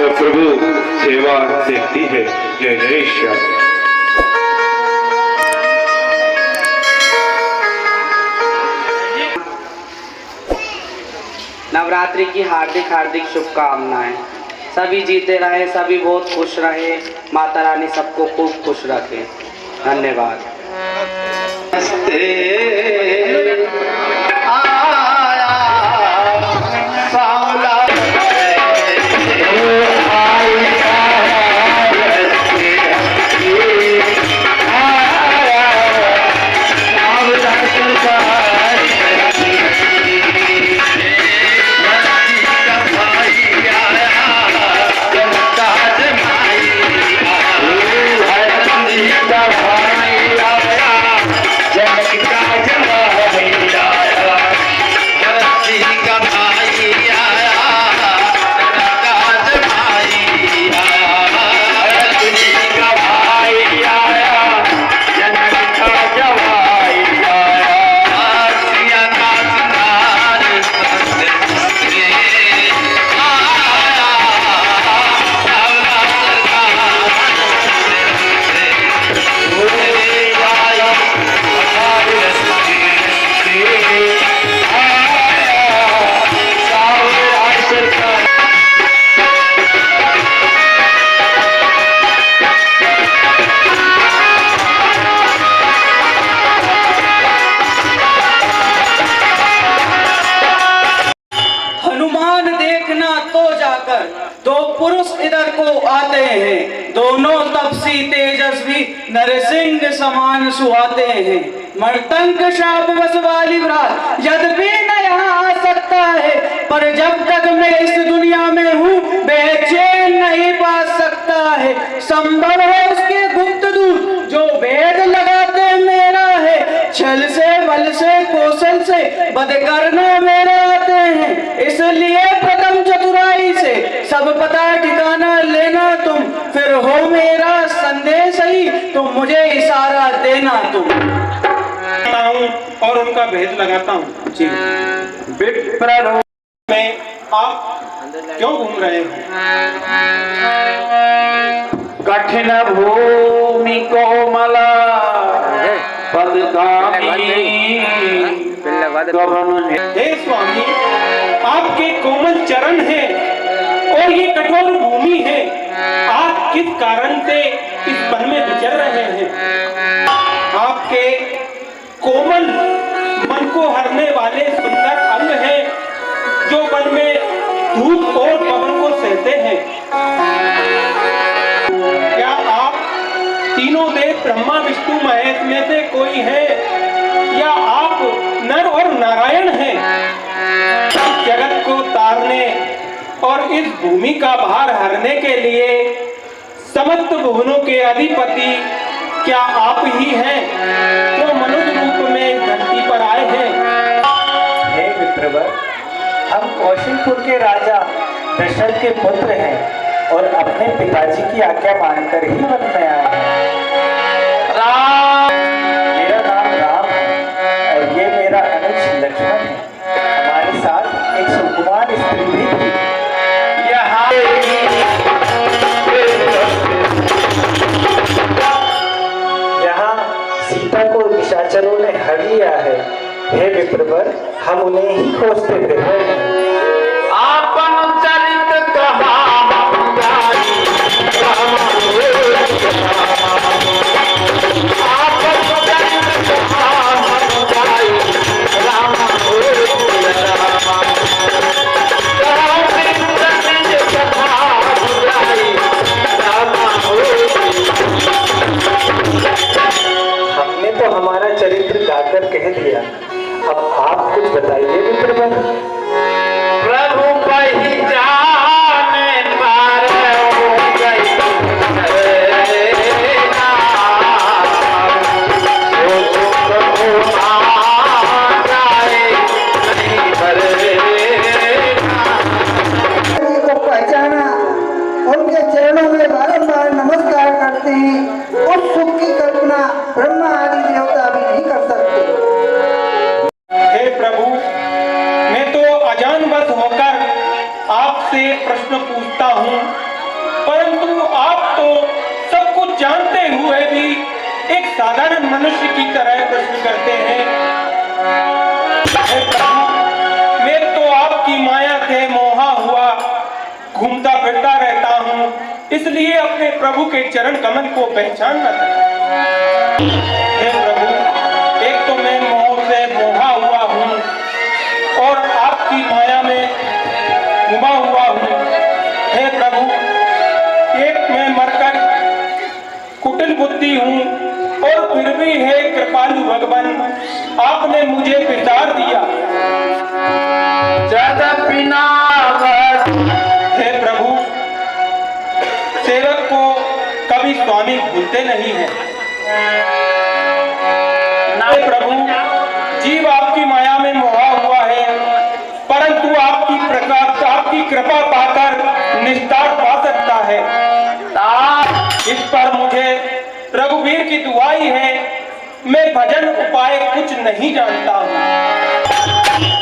प्रभु सेवा देखती है। जय जय श्याम। नवरात्रि की हार्दिक हार्दिक शुभकामनाएं। सभी जीते रहे, सभी बहुत खुश रहे, माता रानी सबको खूब खुश रखे। धन्यवाद। दो पुरुष इधर को आते हैं, दोनों तपसी तेजस्वी नरसिंह समान सुहाते हैं। मर्तंक शाप बस वाली रात यद्यपि न यहाँ आ सकता है, पर जब तक मैं इस दुनिया में हूँ बेचैन नहीं पा सकता है। संभव है उसके गुप्त दूत जो भेद लगाते मेरा है, छल से बल से कौशल से बद करना मेरा आते हैं। इसलिए प्रथम चतुराई से सब पता ठिकाना लेना तुम, फिर हो मेरा संदेश ही तो मुझे इशारा देना तुम। और उनका भेद लगाता हूँ। जी विप्र में आप क्यों घूम रहे हो? कठिन भूमि कोमला हे स्वामी, आपके कोमल चरण हैं और ये कठोर भूमि है। आप किस कारण से इस वन में विचर रहे हैं? आपके कोमल मन को हरने वाले सुंदर अंग हैं जो वन में धूप और पवन को सहते हैं। क्या आप तीनों देव ब्रह्मा विष्णु महेश में से कोई है, या आप नर और नारायण हैं? जगत को तारने और इस भूमि का भार हरने के लिए समस्त भुवनों के अधिपति क्या आप ही हैं जो मनुष्य रूप में धरती पर आए हैं? हे विप्रवर, हम कौशलपुर के राजा दशरथ के पुत्र हैं और अपने पिताजी की आज्ञा मानकर ही वन में आए हैं। मेरा नाम राम है और ये मेरा अनुज लक्ष्मण है। हमारे साथ एक सुकुमार स्त्री भी थी। यहाँ सीता को निशाचरों ने हर लिया है। हे विप्रवर, हम उन्हें ही खोजते थे। हमने तो हमारा चरित्र गाकर कह दिया, अब आप कुछ बताइए विप्रवर। प्रभु पहचाने पार हो गई को पहचाना, उनके चरणों में बारंबार नमस्कार करते हैं। उस सुख की कल्पना ब्रह्मा आदि देवता भी नहीं कर सकते। हे प्रभु, मैं तो अजानवश होकर आपसे प्रश्न पूछता हूँ परंतु आप तो सब कुछ जानते हुए भी एक साधारण मनुष्य की तरह प्रश्न करते हैं। हे प्रभु, मैं तो आपकी माया से मोहा हुआ घूमता फिरता रहता हूँ, इसलिए अपने प्रभु के चरण कमल को पहचान न सका। हे प्रभु, एक तो मैं मोह से मोहा हुआ हूँ और आपकी माया में घुमा हुआ हूँ। हे प्रभु, एक मैं मरकर कुटिल बुद्धि हूँ और फिर भी हे कृपालु भगवान, आपने मुझे बितार दिया। हे प्रभु, सेवक को कभी स्वामी भूलते नहीं है। हे प्रभु, जीव आपकी माया में मोहा हुआ है, परंतु आपकी कृपा पाकर निस्तार पा सकता है। इस पर मुझे रघुवीर की दुआई है, मैं भजन उपाय कुछ नहीं जानता हूँ।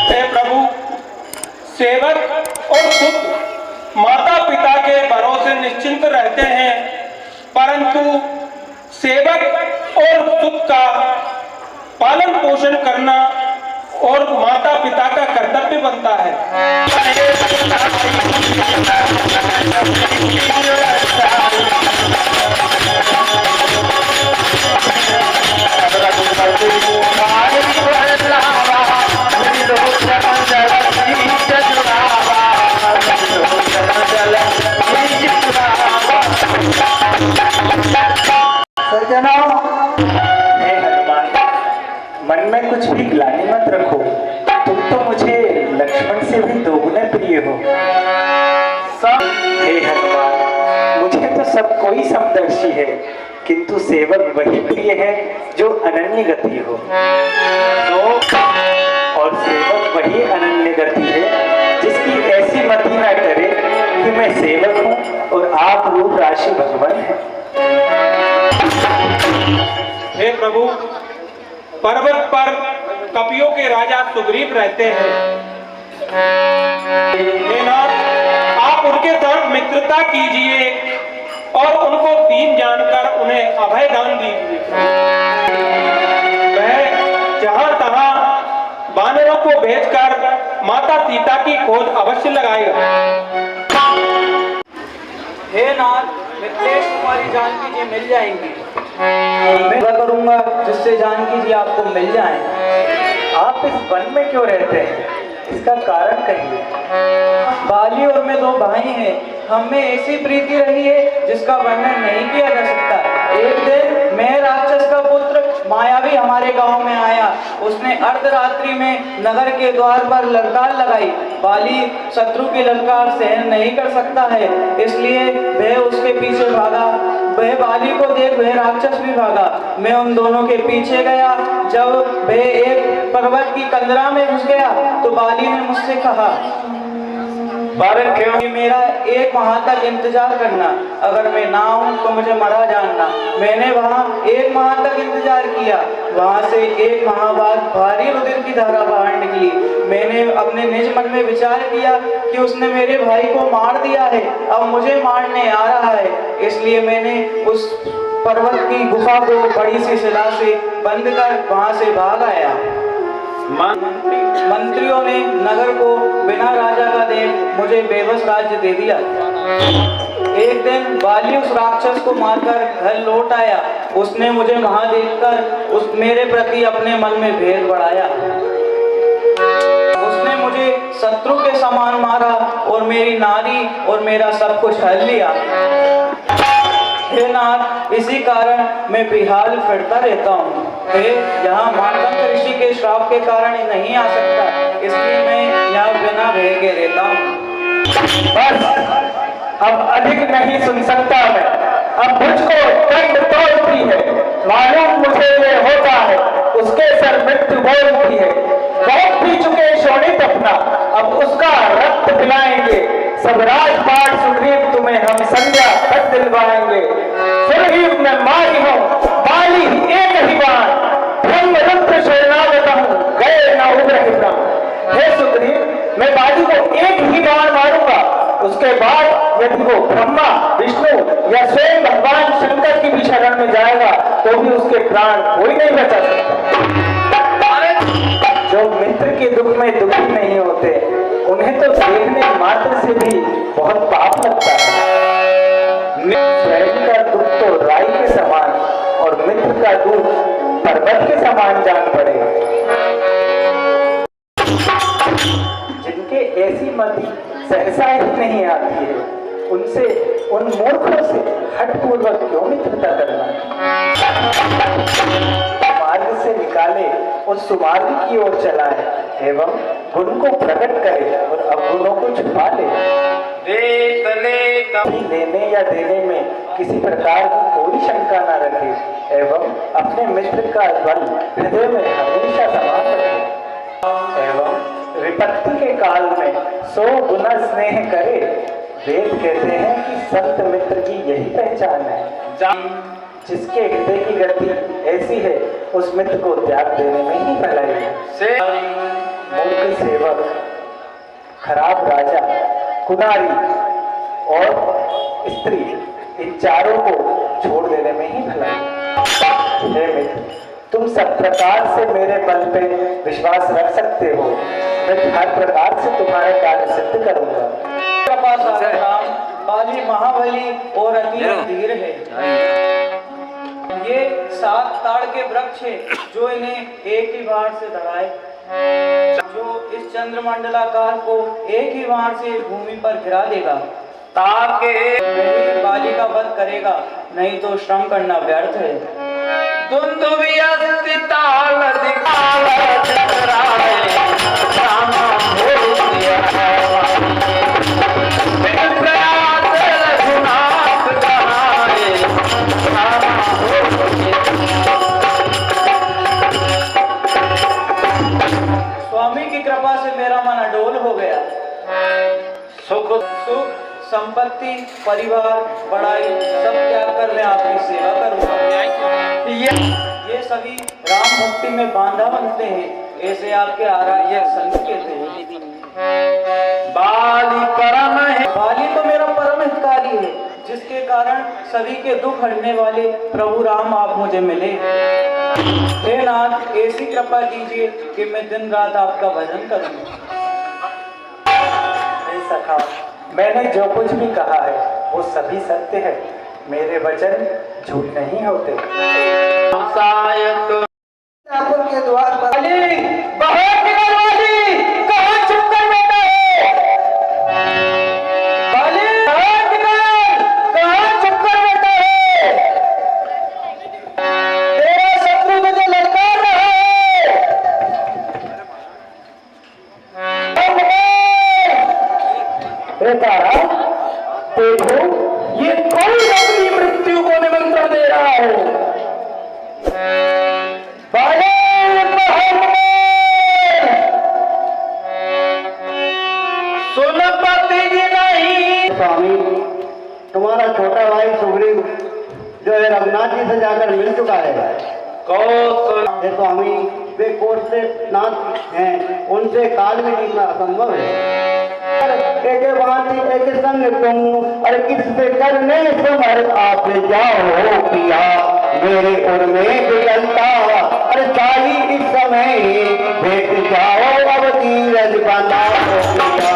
हे प्रभु, सेवक और सुत माता पिता के भरोसे निश्चिंत रहते हैं, परंतु सेवक और सुत का पालन पोषण करना और माता पिता का कर्तव्य बनता है। सज्जनों, हे हनुमान, मन में कुछ भी ग्लानि मत रखो। तुम तो मुझे लक्ष्मण से भी दोगुने प्रिय हो। हे हनुमान, मुझे तो सब कोई समदर्शी है, किंतु सेवक वही प्रिय है जो अनन्य गति हो। और सेवक वही अनन्य गति है जिसकी ऐसी मति न करे कि मैं सेवक हूँ और आप रूप राशि भगवान है। हे प्रभु, पर्वत पर कपियों के राजा सुग्रीव रहते हैं। हे नाथ, आप उनके साथ मित्रता कीजिए और उनको दीन जानकर उन्हें अभय दान दीजिए। वह जहां तहां वानरों को भेजकर माता सीता की खोज अवश्य लगाएगा। हे नाथ, मिथिलेश कुमारी जानकी जी मिल जाएंगी। मैं करूंगा जिससे जानकी जी आपको मिल जाए। आप इस वन में क्यों रहते हैं, इसका कारण कहिए। बाली और मैं दो भाई हैं, हम में ऐसी प्रीति रही है जिसका वर्णन नहीं किया जा सकता। एक दिन मैं राक्षस का पुत्र मायावी हमारे गांव में आया। उसने अर्धरात्रि में नगर के द्वार पर ललकार लगाई। बाली शत्रु की ललकार सहन नहीं कर सकता है, इसलिए वह उसके पीछे भागा। वह बाली को देख वह राक्षस भी भागा। मैं उन दोनों के पीछे गया। जब वह एक पर्वत की कंदरा में घुस गया तो बाली ने मुझसे कहा, बालक क्यों? कि मेरा एक माह तक इंतजार करना, अगर मैं ना आऊं तो मुझे मरा जानना। मैंने वहां एक माह तक इंतजार किया। वहां से एक माह बाद भारी रुधिर की धारा बाहर निकली। मैंने अपने निज मन में विचार किया कि उसने मेरे भाई को मार दिया है, अब मुझे मारने आ रहा है। इसलिए मैंने उस पर्वत की गुफा को बड़ी सी शिला से बंद कर वहां से भाग आया। मंत्रियों ने नगर को बिना राजा का देख मुझे बेबस राज्य दे दिया। एक दिन बाली उस राक्षस को मारकर घर लौट आया। उसने मुझे वहां देखकर उस मेरे प्रति अपने मन में भेद बढ़ाया। उसने मुझे शत्रु के समान मारा और मेरी नारी और मेरा सब कुछ हर लिया। हे नाथ, इसी कारण मैं बेहाल फिरता रहता हूँ। यहाँ मातंग ऋषि के श्राप के कारण नहीं आ सकता, इसलिए मैं यहाँ बिना भय के रहता हूँ। बस, अब अधिक नहीं सुन सकता मैं। अब मुझको दंड तोड़ती है। मालूम मुझे ये होता है, उसके सर मृत्यु बोलती है। बहुत पी चुके शोणित अपना, अब उसका रक्त पिलाएंगे। सब राजपाट सुग्रीव तुम्हें हम संध्या तक दिलवाएंगे। सुग्रीव में मारी हूँ, बाली एक ही बार, ब्रह्म रुद्र शरणागत हूँ, गए न उग्र प्राण। हे सुग्रीव, मैं बाली को एक ही बार मारूंगा, उसके बाद यदि वो ब्रह्मा विष्णु या स्वयं भगवान शंकर की भी शरण में जाएगा तो भी उसके प्राण कोई नहीं बचा सकता। जो मित्र के दुख में दुखी नहीं होते उन्हें तो देखने मात्र से भी बहुत पाप लगता है। स्वयं का दुख तो राई के समान और मित्र का दुख पर्वत के समान जान पड़ेगा। जिनके ऐसी मति सहसा ही नहीं आती है उनसे उन मूर्खों से हठपूर्वक क्यों मित्रता करना। मार्ग से निकाले उस सुमार्ग की ओर चलाए एवं गुण को प्रकट करे और अवगुणों को छुपा ले। लेने या देने में किसी प्रकार की कोई शंका न रखे एवं अपने मित्र का बल हृदय में हमेशा समान रखे एवं विपत्ति के काल में 100 गुना स्नेह करे। वेद कहते हैं कि संत मित्र की यही पहचान है। जिसके हृदय की गति ऐसी है उस मित्र को त्याग देने में ही भलाई है। मूर्ख सेवक, खराब राजा, कुनारी और स्त्री, इन चारों को छोड़ देने में ही भलाई है। हे मित्र, तुम सब प्रकार से मेरे बल पे विश्वास रख सकते हो। मैं हर प्रकार से तुम्हारे कार्य सिद्ध करूंगा। बाली महाबली और अति धीर है। ये 7 ताड़ के वृक्ष है जो इन्हें एक ही बार से धराए, जो इस चंद्रमंडलाकार को एक ही बार से भूमि पर गिरा देगा ताकि बाली का वध करेगा, नहीं तो श्रम करना व्यर्थ है। स्वामी की कृपा से मेरा मन अडोल हो गया। सुख संपत्ति, परिवार, बड़ाई सब त्याग कर मैं आपकी सेवा करूंगा। ये सभी राम भक्ति में बांधा बनते हैं, ऐसे आपके आराध्य संत कहते हैं। बाली तो मेरा परम हितकारी है, जिसके कारण सभी के दुख हरने वाले प्रभु राम आप मुझे मिले। हे नाथ, ऐसी कृपा कीजिए कि मैं दिन रात आपका भजन करूं। सखा, मैंने जो कुछ भी कहा है वो सभी सत्य है। मेरे वचन झूठ नहीं होते। ठाकुर के द्वार पर कहाँ छुप कर बैठा है? कहाँ छुप कर बैठा है? तेरा शत्रु मुझे ललकार रहा है। तारा देखो, ये कौन अपनी मृत्यु को निमंत्रण दे रहा है? स्वामी, तुम्हारा छोटा भाई सुग्रीव जो है रघुनाथ जी से जाकर मिल चुका है। स्वामी, वे कोट से नाथ हैं, उनसे काल में जीतना असंभव है। एक बात एक संग तुम और किससे करने समर आप जाओ पिया, मेरे उर में बिगलता और चाही इस समय भेट जाओ अब तीरज बना पिया।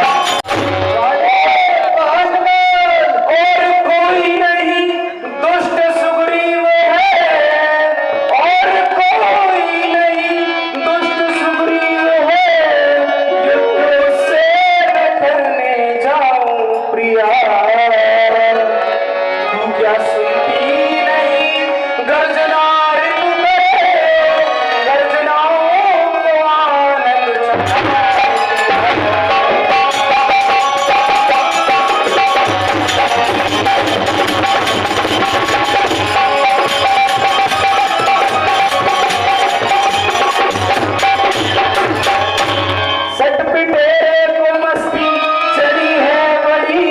सट पिटेरे को मस्ती चली है बड़ी।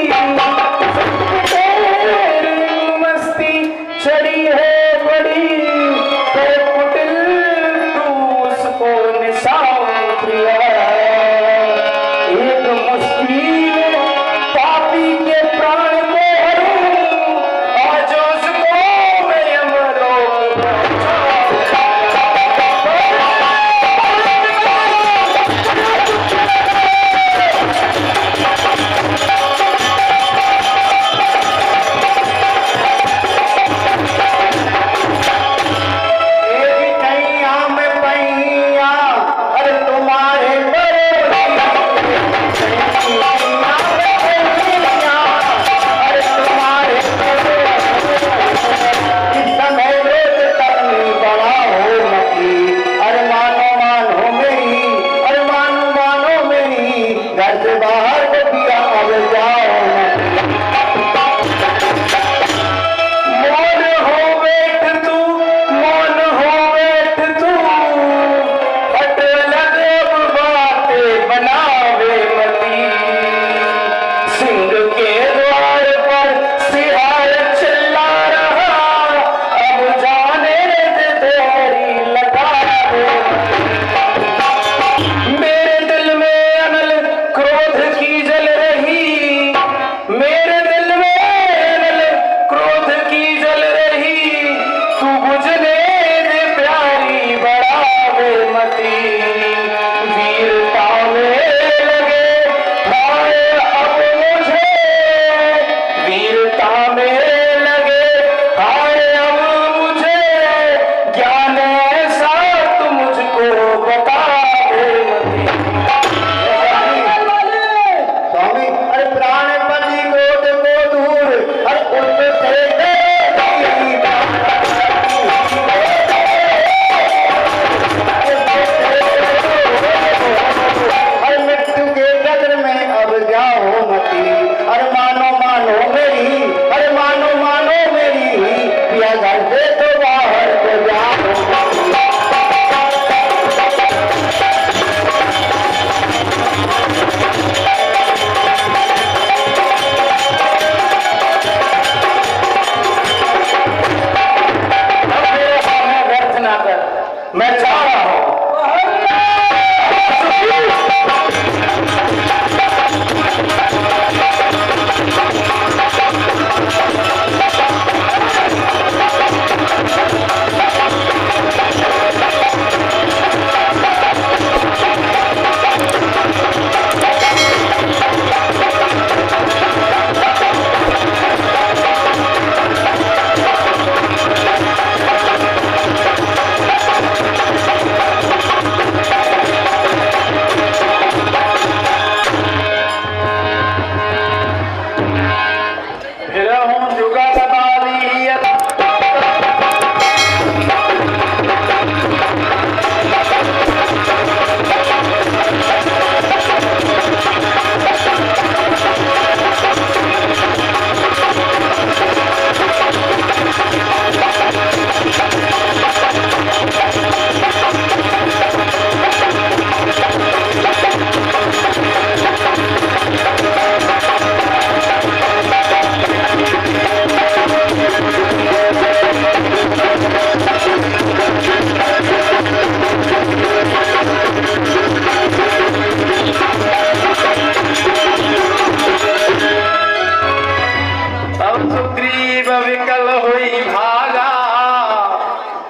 विकल हुई भागा,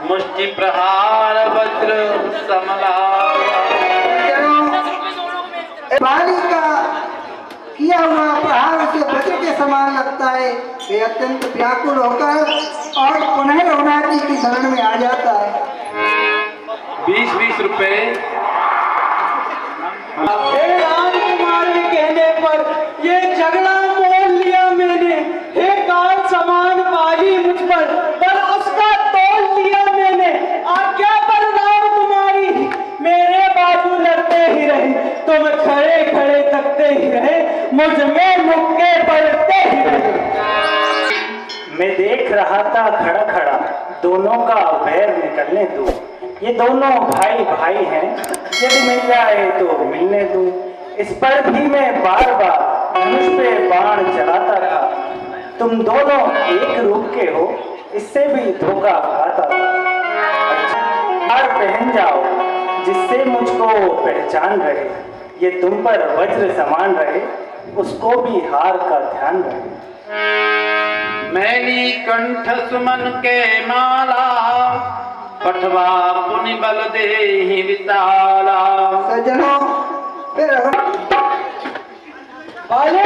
मुष्टि प्रहार वज्र समला। बाली का किया हुआ प्रहार उसे वज्र के समान लगता है। वे अत्यंत व्याकुल होकर और पुनः रघुनाथ जी की शरण में आ जाता है। 20-20 रुपए। हे राम तुम्हारे कहने पर ये झगड़ा मोल लिया मैंने। हे काल समान बाली मुझ पर उसका तोल लिया मैंने। आज्ञा पर राम तुम्हारी, मेरे बाजू लड़ते ही रहे, तुम खड़े खड़े तकते ही रहे, मुझ में मुक्के पड़ते ही रहे। मैं देख रहा था खड़ा खड़ा, दोनों का बैर निकलने दो। ये दोनों भाई भाई हैं, यदि मिल जाए तो मिलने दूं। इस पर भी मैं बार बार धनुष पे बाण चलाता था। तुम दोनों एक रूप के हो, इससे भी धोखा खाता था। हार पहन जाओ जिससे मुझको पहचान रहे, ये तुम पर वज्र समान रहे, उसको भी हार का ध्यान रहे। मैली कंठ सुमन के माला, पठवा पुनि बल देहि विशाला। सज्जनों फिर बाले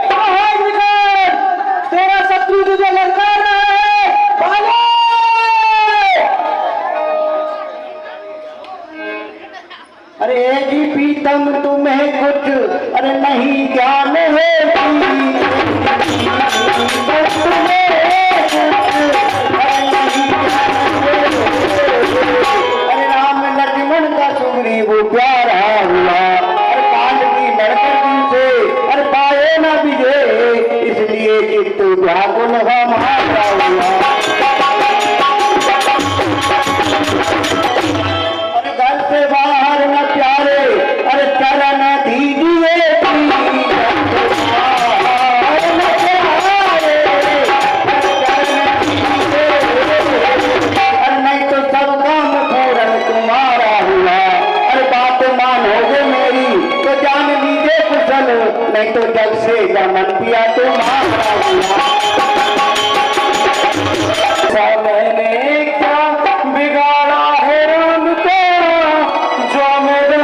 बाहर निकल, तेरा शत्रु तुझे ललकार रहा है। बाले अरे जी प्रीतम तुम्हें कुछ अरे नहीं ज्ञान है। अरे राम लक्ष्मण का सुग्रीव प्यारा हुआ, अरे कांड की लड़कर तुमसे अरे पाए न विजय, इसलिए चित्त व्याकुल हमारा हुआ। अरे घर से बाहर न प्यारे, अरे चरण दीजिए नहीं तो जग से जमन पिया तुम्हारा हुआ। मैंने क्या बिगाड़ा है राम को, जो मेरे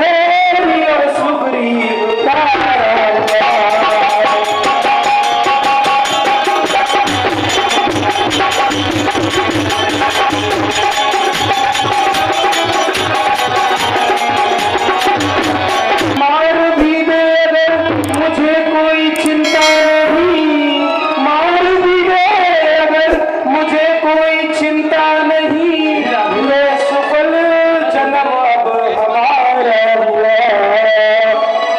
और सुग्रीव का मार भी दे अगर मुझे कोई चिंता नहीं, मार भी दे अगर मुझे कोई चिंता नहीं, ये सफल जन्म अब हमारा हुआ।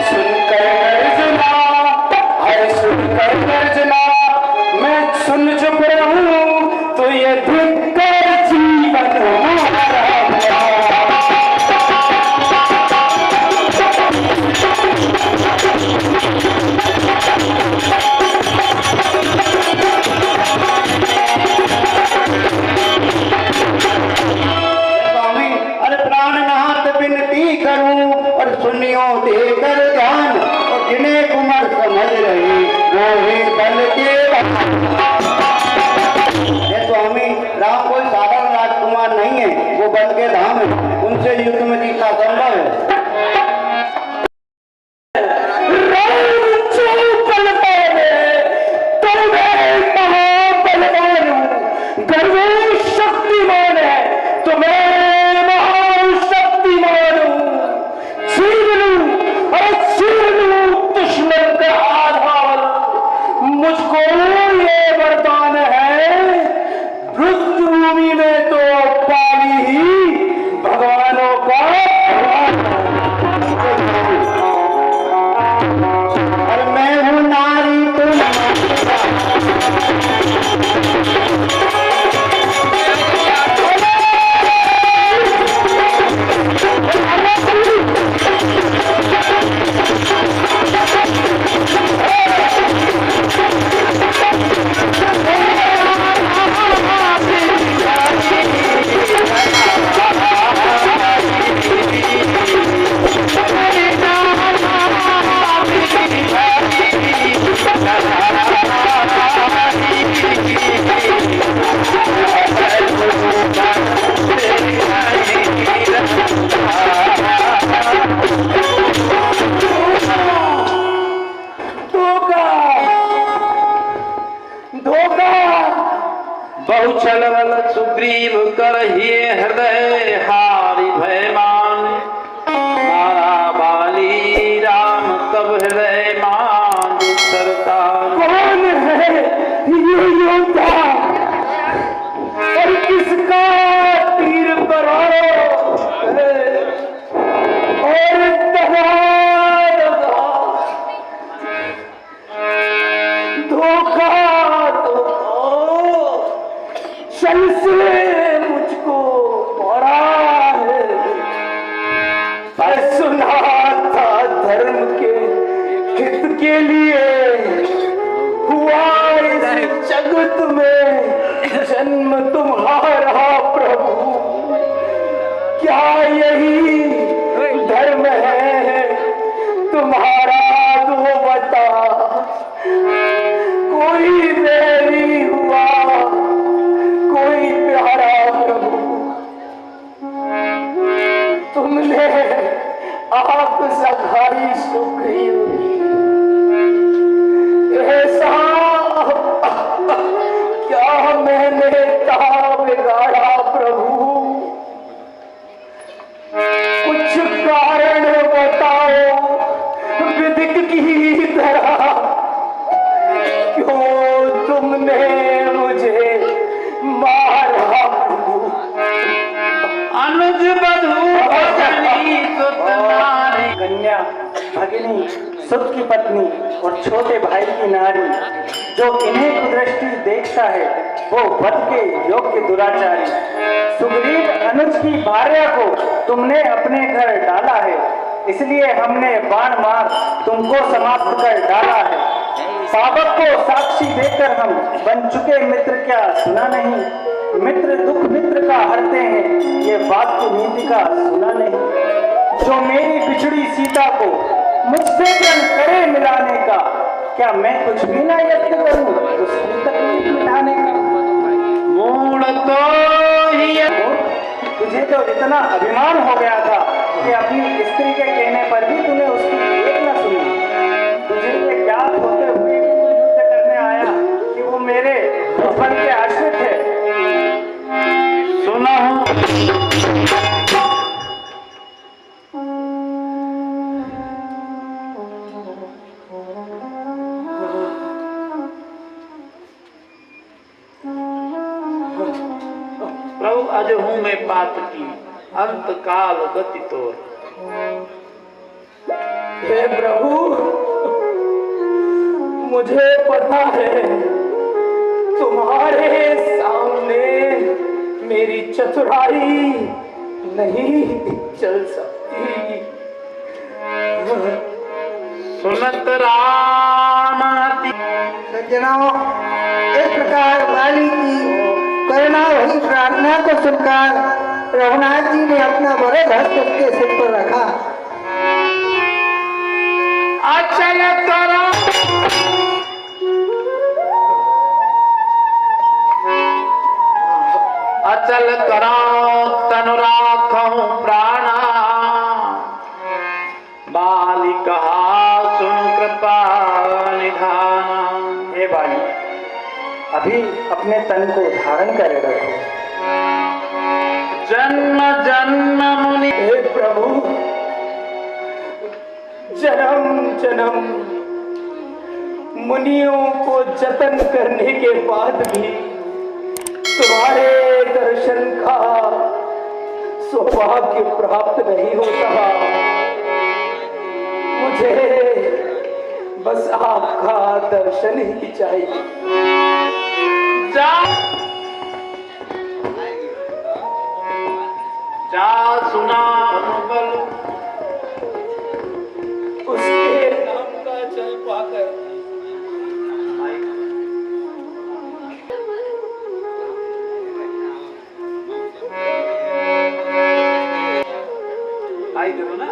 सुनकर गर्जना, हर सुनकर गर्जना, मैं सुन चुप रहूं तो ये धिक्कार जीवन हमारा हुआ। स्वामी अरे प्राणनाथ विनती करूं और सुनियो देकर ध्यान, और जिन्हें कुमार समझ रहे वो ही बल के स्वामी। राम कोई साधारण राजकुमार नहीं है, वो बल के धाम है, उनसे युद्ध में जीतना संभव है। शक्तिमान है तो मैं महाशक्तिमान हूं। छीन लूं और छीन लूं दुश्मन का आधार, मुझको ये वरदान है। रुद्रभूमि में तो पाली ही भगवानों का भगवान। और मैं हूँ नारी तुम बहु छलवल सुग्रीव कर ही हृदय हारि भयमान, मारा बाली राम तब हृदय मान सरकार। कौन है ये योद्धा और किसका तीर बरारो और धोखा तो छल से मुझको मारा है। मैं सुना था धर्म के हित के लिए हुआ इस जगत में जन्म तुम्हारा प्रभु। क्या यही धर्म है तुम्हारा दो बता। कोई वैरी हुआ कोई प्यारा प्रभु। तुमने आप सखाई सुग्रीव ऐसा क्या मैंने कहा बिगाड़ा प्रभु। कुछ कारण बताओ विधिक की तरह। क्यों तुमने मुझे मारा प्रभु। अनुज बधू भजनी सुत नारी, कन्या भगिनी सुत की पत्नी और छोटे भाई की नारी जो इन्हें कुदृष्टि देखता है वो वध के योग्य दुराचारी। सुग्रीव अनुज की भार्या को तुमने अपने घर डाला है, इसलिए हमने बाण मार तुमको समाप्त कर डाला है। पावक को साक्षी देकर हम बन चुके मित्र क्या सुना नहीं। मित्र दुख मित्र का हरते हैं ये बात की नीति का सुना नहीं। जो मेरी बिछड़ी सीता को मुझसे प्रण करे मिलाने का, क्या मैं कुछ भी ना यत्न करूं उसकी तकलीफ मिटाने का। मूल तो ही तुझे तो इतना अभिमान हो गया था कि अपनी स्त्री के कहने पर भी तूने उसकी एक न सुनी। तुझे ये ज्ञात होते हुए भी तू युद्ध करने आया कि वो मेरे बचपन के आश्रित है। सुना हूं प्रभु अज हूं मैं पात की अंत काल गति तोर। हे प्रभु मुझे पता है तुम्हारे सामने मेरी चतुराई नहीं चल सकती। सुनत राम सज्जनों, इस प्रकार बाली की करुणा भरी प्रार्थना को सुनकर रघुनाथ जी ने अपना वरद हस्त उसके सिर पर रखा। अचल करो अचल करो तनु राखूं प्राणा, बाली कहा सुन कृपा निधाना। हे बाली अभी अपने तन को धारण करे रखो। जन्म जन्म मुनि हे प्रभु जन्म जन्म मुनियों को जतन करने के बाद भी तुम्हारे दर्शन का सौभाग्य प्राप्त नहीं होता। मुझे बस आपका दर्शन ही चाहिए। जा जा सुना बल उसके नाम का जल पाकर आई करो ना।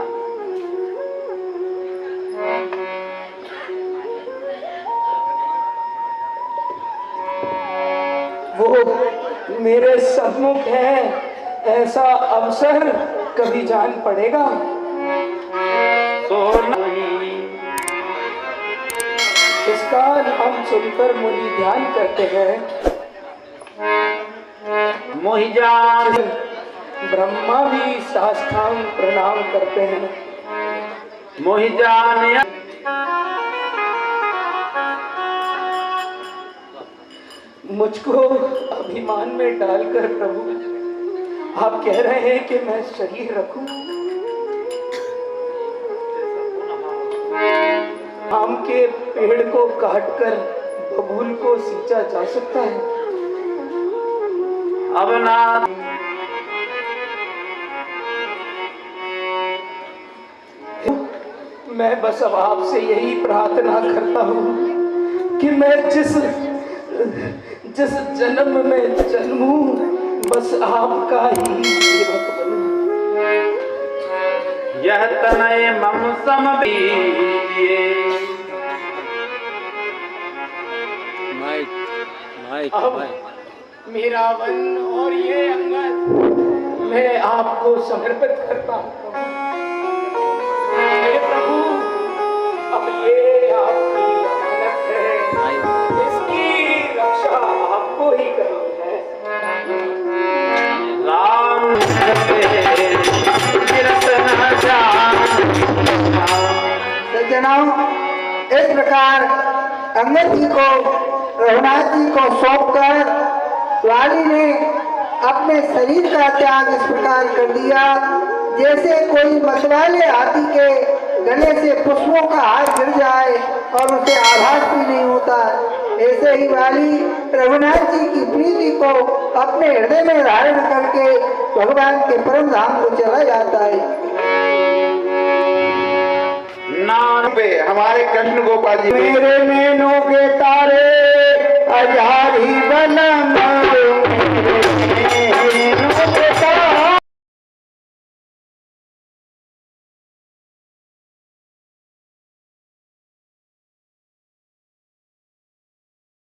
वो मेरे सम्मुख है, ऐसा अवसर कभी जान पड़ेगा। इसका नाम सुनकर मुनि ध्यान करते हैं। मोहि जान ब्रह्मा भी साष्टांग प्रणाम करते हैं। मोहि जान मुझको अभिमान में डालकर प्रभु आप कह रहे हैं कि मैं शरीर रखूं। आम के पेड़ को काटकर बबूल को सींचा जा सकता है। अब ना मैं बस अब आपसे यही प्रार्थना करता हूँ कि मैं जिस जन्म में जन्मूं बस आपका ही सेवक बनूं। यह तनय मम सम बीजिए। अब मेरा वन और ये अंगद मैं आपको समर्पित करता हूँ। हे प्रभु अब ये आपकी अमानत है, इसकी रक्षा आपको ही करनी है। राम सज्जनों, इस प्रकार अंगद जी को रघुनाथ जी को सौंपकर वाली ने अपने शरीर का त्याग इस प्रकार कर दिया जैसे कोई मतवाले हाथी के गले से पुष्पों का हार गिर जाए और उसे आभास भी नहीं होता। ऐसे ही वाली रघुनाथ जी की प्रीति को अपने हृदय में धारण करके भगवान के परम धाम को चला जाता है। नाम पे हमारे कृष्ण गोपाल जी मेरे नैनों के तारे अजारी बनम